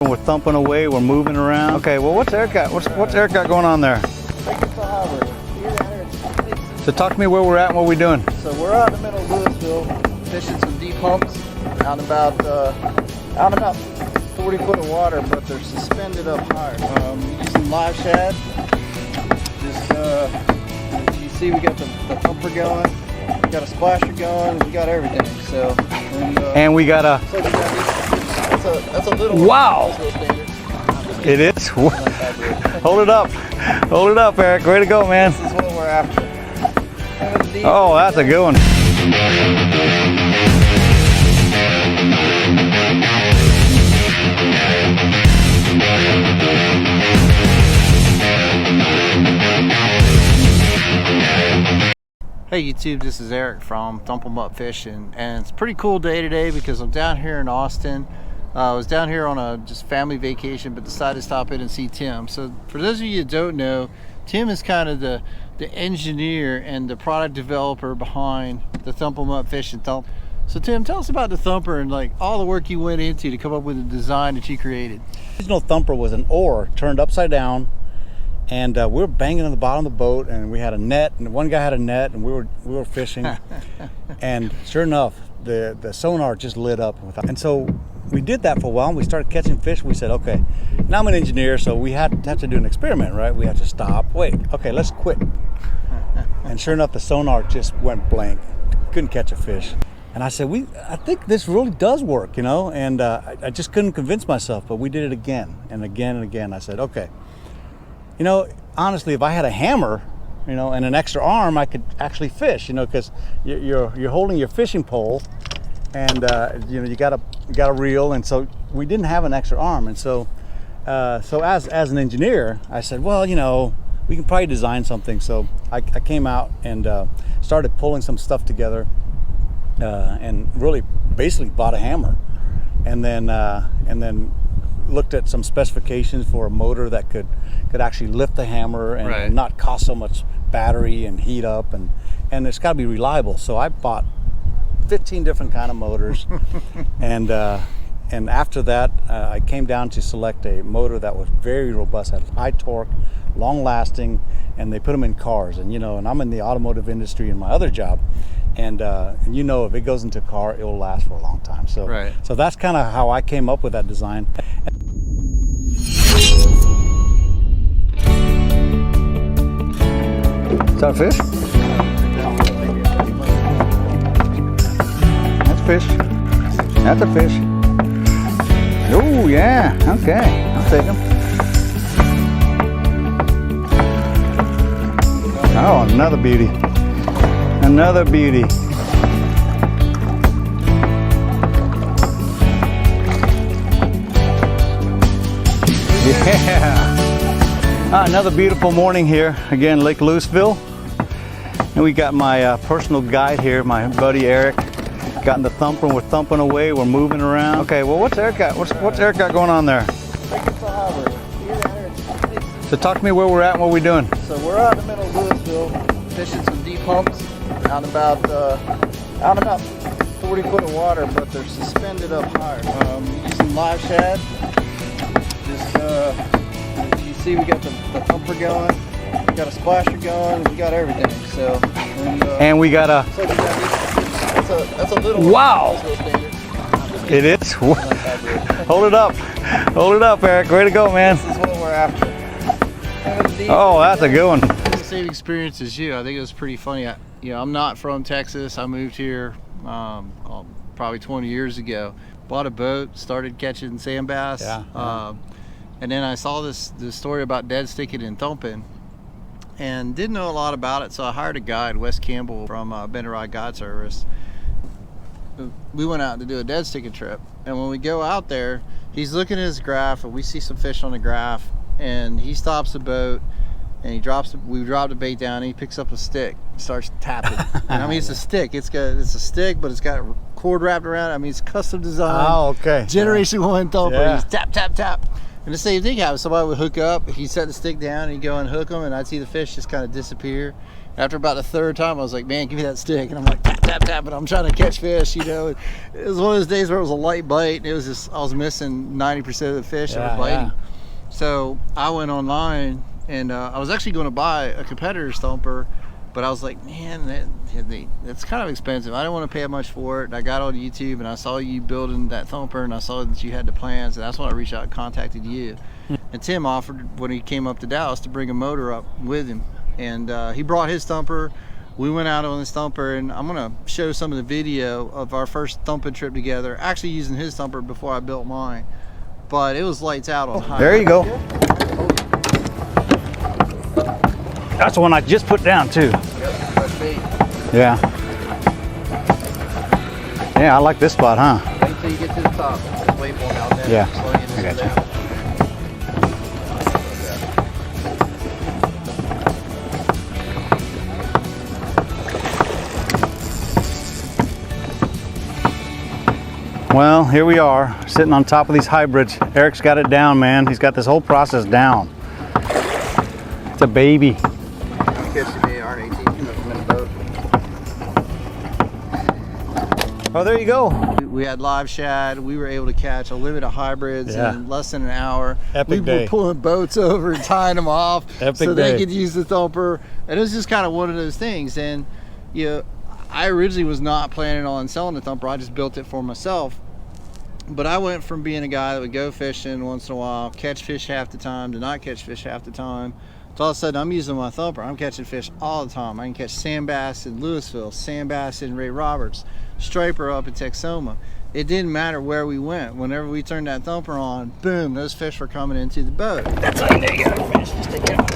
We're thumping away, we're moving around. Okay, well what's Eric got? What's Eric got going on there? So talk to me where we're at and what we're doing. So we're out in the middle of Lewisville, fishing some deep humps out about 40 foot of water, but they're suspended up higher. Using live shad. Just you see, we got the thumper going, we got a splasher going, we got everything. So and we got a. So that's a little. Wow. It is. Hold it up, Eric. Way to go, man. This is what we're after. Oh, that's a good one. Hey YouTube, this is Eric from Thump'em Up Fishing, and it's a pretty cool day today because I'm down here in Austin. I was down here on a just family vacation, but decided to stop in and see Tim. So for those of you that don't know, Tim is kind of the engineer and the product developer behind the Thump'em Up Fishing Thump. So Tim, tell us about the Thumper and like all the work you went into to come up with the design that you created. The original Thumper was an oar turned upside down, and we were banging on the bottom of the boat, and we had a net, and one guy had a net, and we were fishing, and sure enough, the sonar just lit up, and so we did that for a while, and we started catching fish. We said, okay, now I'm an engineer, so we had to do an experiment, right? We had to stop, wait, okay, let's quit. And sure enough, the sonar just went blank, couldn't catch a fish. And I said, I think this really does work, you know, and I just couldn't convince myself, but we did it again and again and again. I said, okay, you know, honestly, if I had a hammer, you know, and an extra arm, I could actually fish, you know, because you're holding your fishing pole, and you know, you got a reel, and so we didn't have an extra arm, and so as an engineer, I said, well, you know, we can probably design something. So I came out and started pulling some stuff together, and really basically bought a hammer, and then looked at some specifications for a motor that could actually lift the hammer and, right, and not cost so much battery and heat up, and it's got to be reliable. So I bought 15 different kind of motors, and after that I came down to select a motor that was very robust, had high torque, long lasting, and they put them in cars. And you know, and I'm in the automotive industry in my other job, and you know, if it goes into a car, it will last for a long time. So right, so that's kind of how I came up with that design. Is that a fish? That's a fish. That's a fish. Oh yeah, okay, I'll take him. Oh, another beauty. Another beauty. Yeah. Another beautiful morning here, again, Lake Lewisville. And we got my personal guide here, my buddy Eric. Got in the Thumper, we're thumping away, we're moving around. Okay, well what's Eric got? What's Eric got going on there? So talk to me where we're at and what we're doing. So we're out in the middle of Lewisville, fishing some deep humps out about 40 foot of water, but they're suspended up higher. Using live shad. Just you see, we got the thumper going, we got a splasher going, we got everything. So and we got a. So that's a little. Wow. It is. Hold it up, Eric. Way to go, man. This is what we're after. Oh, that's a good one. The same experience as you. I think it was pretty funny. You know, I'm not from Texas. I moved here probably 20 years ago. Bought a boat, started catching sand bass. Yeah. And then I saw this story about dead sticking and thumping, and didn't know a lot about it. So I hired a guide, Wes Cambell from Bender Rod Guide Service. We went out to do a dead sticking trip, and when we go out there, he's looking at his graph, and we see some fish on the graph, and he stops the boat, and we drop the bait down, and he picks up a stick, starts tapping. And I mean, it's a stick. It's a stick, but it's got a cord wrapped around it. I mean, it's custom design. Oh, okay. Generation 1 thumper. Yeah. He's tap, tap, tap. And the same thing happens. Somebody would hook up, he'd set the stick down, and he'd go and hook them, and I'd see the fish just kind of disappear. After about the third time, I was like, man, give me that stick. And I'm like, tap, tap, tap, and I'm trying to catch fish, you know. It was one of those days where it was a light bite, and it was just, I was missing 90% of the fish that were biting. So I went online, and I was actually going to buy a competitor's thumper, but I was like, man, that's kind of expensive. I didn't want to pay much for it. And I got on YouTube, and I saw you building that thumper, and I saw that you had the plans, and that's when I reached out and contacted you. And Tim offered, when he came up to Dallas, to bring a motor up with him. And he brought his thumper. We went out on this thumper, and I'm gonna show some of the video of our first thumping trip together, actually using his thumper before I built mine. But it was lights out on high. There you go. That's the one I just put down too. Yeah. Yeah, I like this spot, huh? Wait until you get to the top. Just wait for him out there. Yeah, I got you. Well, here we are, sitting on top of these hybrids. Eric's got it down, man. He's got this whole process down. It's a baby. Oh, there you go. We had live shad. We were able to catch a limit of hybrids in less than an hour. Epic day. We were pulling boats over and tying them off so they could use the thumper. And it was just kind of one of those things. And you know, I originally was not planning on selling the thumper. I just built it for myself. But I went from being a guy that would go fishing once in a while, catch fish half the time, to not catch fish half the time. So all of a sudden I'm using my thumper. I'm catching fish all the time. I can catch sand bass in Lewisville, sand bass in Ray Roberts, striper up in Texoma. It didn't matter where we went. Whenever we turned that thumper on, boom, those fish were coming into the boat. That's how you know you got a fish. Just take it out.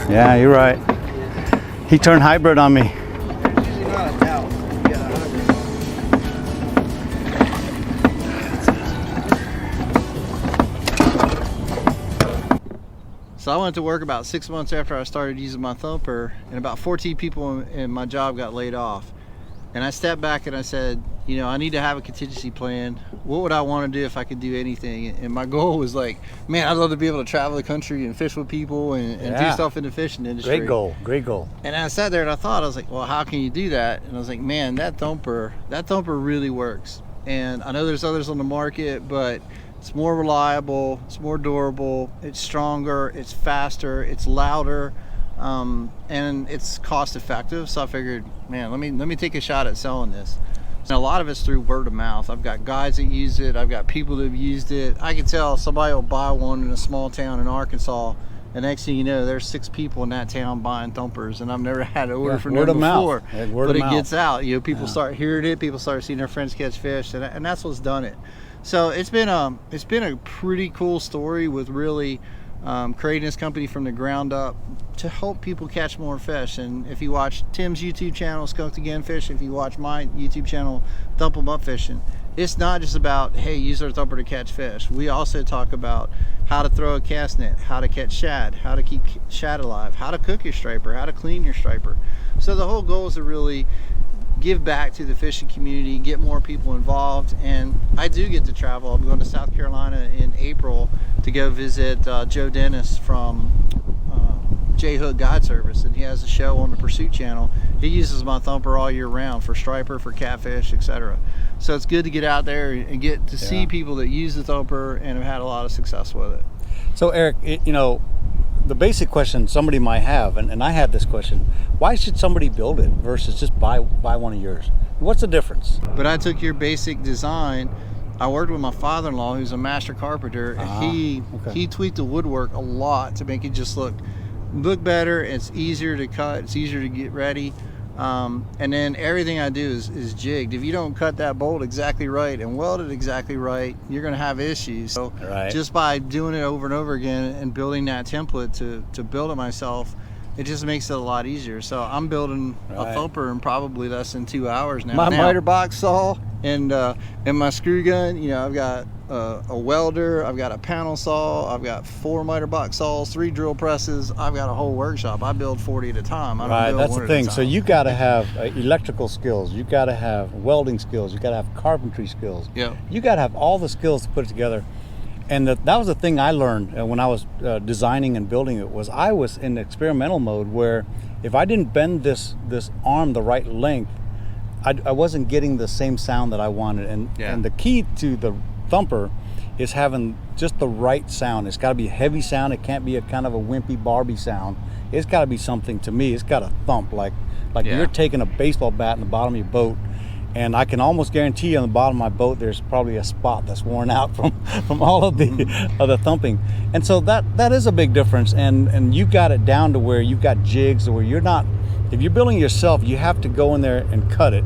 Yeah, you're right. He turned hybrid on me. So I went to work about 6 months after I started using my thumper, and about 14 people in my job got laid off. And I stepped back and I said, you know, I need to have a contingency plan. What would I want to do if I could do anything? And my goal was like, man, I'd love to be able to travel the country and fish with people and do stuff in the fishing industry. Great goal, great goal. And I sat there and I thought, I was like, well, how can you do that? And I was like, man, that thumper really works. And I know there's others on the market, but it's more reliable, it's more durable, it's stronger, it's faster, it's louder, and it's cost effective. So I figured, man, let me take a shot at selling this. And a lot of it's through word of mouth. I've got guys that used it, I've got people that have used it. I can tell somebody will buy one in a small town in Arkansas, and next thing you know, there's 6 people in that town buying thumpers, and I've never had an order from them before. But it gets out. You know, people start hearing it, people start seeing their friends catch fish, and that's what's done it. So it's been a pretty cool story with really creating this company from the ground up to help people catch more fish. And if you watch Tim's YouTube channel, Skunked Again Fishing, if you watch my YouTube channel, Thump'em Up Fishing, it's not just about, hey, use our thumper to catch fish. We also talk about how to throw a cast net, how to catch shad, how to keep shad alive, how to cook your striper, how to clean your striper. So the whole goal is to really give back to the fishing community, get more people involved. And I do get to travel. I'm going to South Carolina in April to go visit Joe Dennis from J Hook Guide Service, and he has a show on the Pursuit channel. He uses my thumper all year round for striper, for catfish, etc. So it's good to get out there and get to see people that use the thumper and have had a lot of success with it. So Eric, you know, the basic question somebody might have, and I had this question, why should somebody build it versus just buy one of yours? What's the difference? But I took your basic design. I worked with my father-in-law, who's a master carpenter, and he tweaked the woodwork a lot to make it just look better. It's easier to cut, it's easier to get ready, and then everything I do is jigged. If you don't cut that bolt exactly right and weld it exactly right, you're going to have issues. So just by doing it over and over again and building that template to build it myself, it just makes it a lot easier. So I'm building a thumper in probably less than 2 hours now. My miter box saw and my screw gun, you know, I've got a welder, I've got a panel saw, I've got 4 miter box saws, 3 drill presses. I've got a whole workshop. I build 40 at a time. I don't Right, build that's one the at a thing. time. So you got to have electrical skills. You got to have welding skills. You got to have carpentry skills. Yep. You got to have all the skills to put it together. And that was the thing I learned when I was designing and building it. Was I was in experimental mode where if I didn't bend this arm the right length, I wasn't getting the same sound that I wanted. And the key to the Thumper is having just the right sound. It's got to be a heavy sound. It can't be a kind of a wimpy Barbie sound. It's got to be something, to me, it's got to thump like you're taking a baseball bat in the bottom of your boat. And I can almost guarantee on the bottom of my boat there's probably a spot that's worn out from all of the thumping. And so that is a big difference. And you got it down to where you've got jigs where you're not, if you're building yourself, you have to go in there and cut it.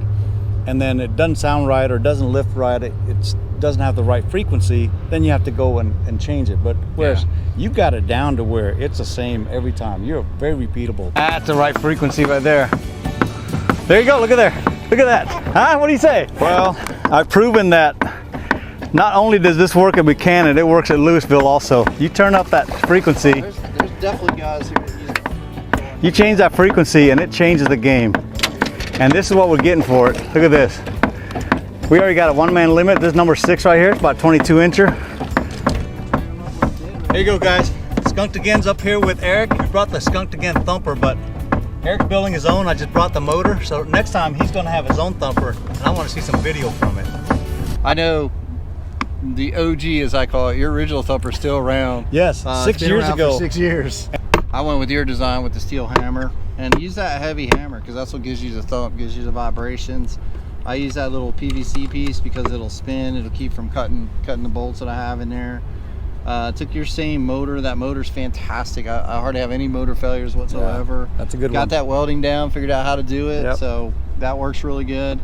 And then it doesn't sound right or doesn't lift right, it doesn't have the right frequency, then you have to go and change it. But whereas you got it down to where it's the same every time. You're very repeatable. That's the right frequency right there. There you go, look at there. Look at that. Huh? What do you say? Well, I've proven that not only does this work at Buchanan, it works at Lewisville also. You turn up that frequency. There's definitely guys who use it. You change that frequency and it changes the game. And this is what we're getting for it. Look at this. We already got a 1-man limit. This is number 6 right here. It's about 22 incher. There you go, guys. Skunked Again's up here with Eric. We brought the Skunked Again Thumper, but Eric's building his own. I just brought the motor. So next time he's going to have his own Thumper, and I want to see some video from it. I know the OG, as I call it, your original Thumper's still around. Yes, 6 years ago. 6 years. I went with your design with the steel hammer, and use that heavy hammer because that's what gives you the thump, gives you the vibrations. I use that little PVC piece because it'll spin, it'll keep from cutting the bolts that I have in there. Took your same motor. That motor's fantastic. I hardly have any motor failures whatsoever. Yeah, that's a good one. Got that welding down, figured out how to do it, Yep. so that works really good.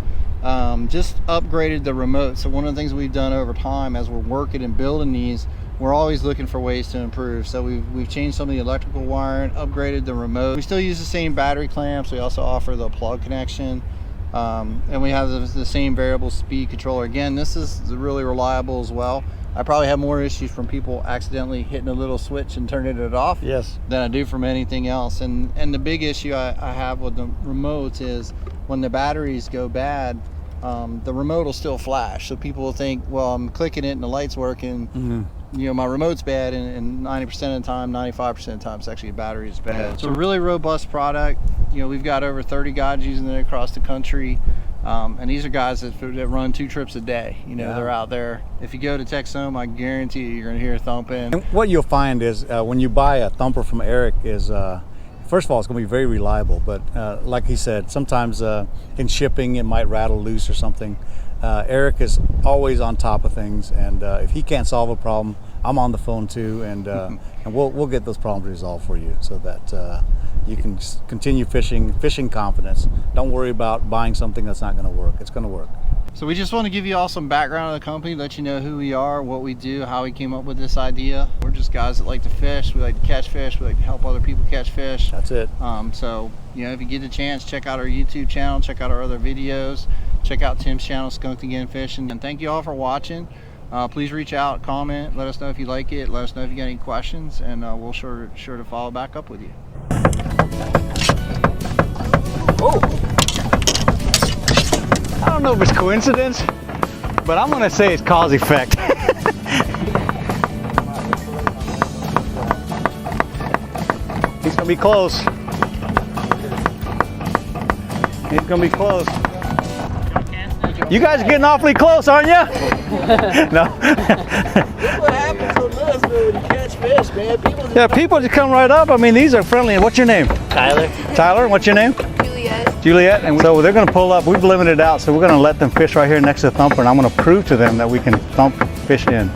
Just upgraded the remote. So one of the things we've done over time as we're working and building these, we're always looking for ways to improve. So we've changed some of the electrical wiring, upgraded the remote. We still use the same battery clamps. We also offer the plug connection. And we have the same variable speed controller. Again, this is really reliable as well. I probably have more issues from people accidentally hitting a little switch and turning it off than I do from anything else. And the big issue I have with the remotes is when the batteries go bad, the remote will still flash. So people will think, well, I'm clicking it and the light's working. You know, my remote's bad, and 90% of the time, 95% of the time, it's actually the battery's bad. It's a really robust product. You know, we've got over 30 guys using it across the country. And these are guys that run 2 trips a day. You know, they're out there. If you go to Texome, I guarantee you're going to hear thumping. And what you'll find is when you buy a Thumper from Eric is, first of all, it's going to be very reliable. But like he said, sometimes in shipping, it might rattle loose or something. Eric is always on top of things, and if he can't solve a problem, I'm on the phone too, and we'll get those problems resolved for you so that you can continue fishing confidence. Don't worry about buying something that's not going to work. It's going to work. So we just want to give you all some background of the company, let you know who we are, what we do, how we came up with this idea. We're just guys that like to fish. We like to catch fish. We like to help other people catch fish. That's it. So, you know, if you get the chance, check out our YouTube channel, check out our other videos, check out Tim's channel, Skunked Again Fishing. And thank you all for watching. Please reach out, comment, let us know if you like it, let us know if you got any questions, and we'll sure to follow back up with you. Oh! I don't know if it's coincidence, but I'm gonna say it's cause effect. He's gonna be close. He's gonna be close. You guys are getting awfully close, aren't you? No. That's what happens in Lewisville when you catch fish, man. People just come right up. I mean, these are friendly. What's your name? Tyler. Tyler, what's your name? Juliet. Juliet. And so they're going to pull up. We've limited out, so we're going to let them fish right here next to the Thumper, and I'm going to prove to them that we can thump fish in.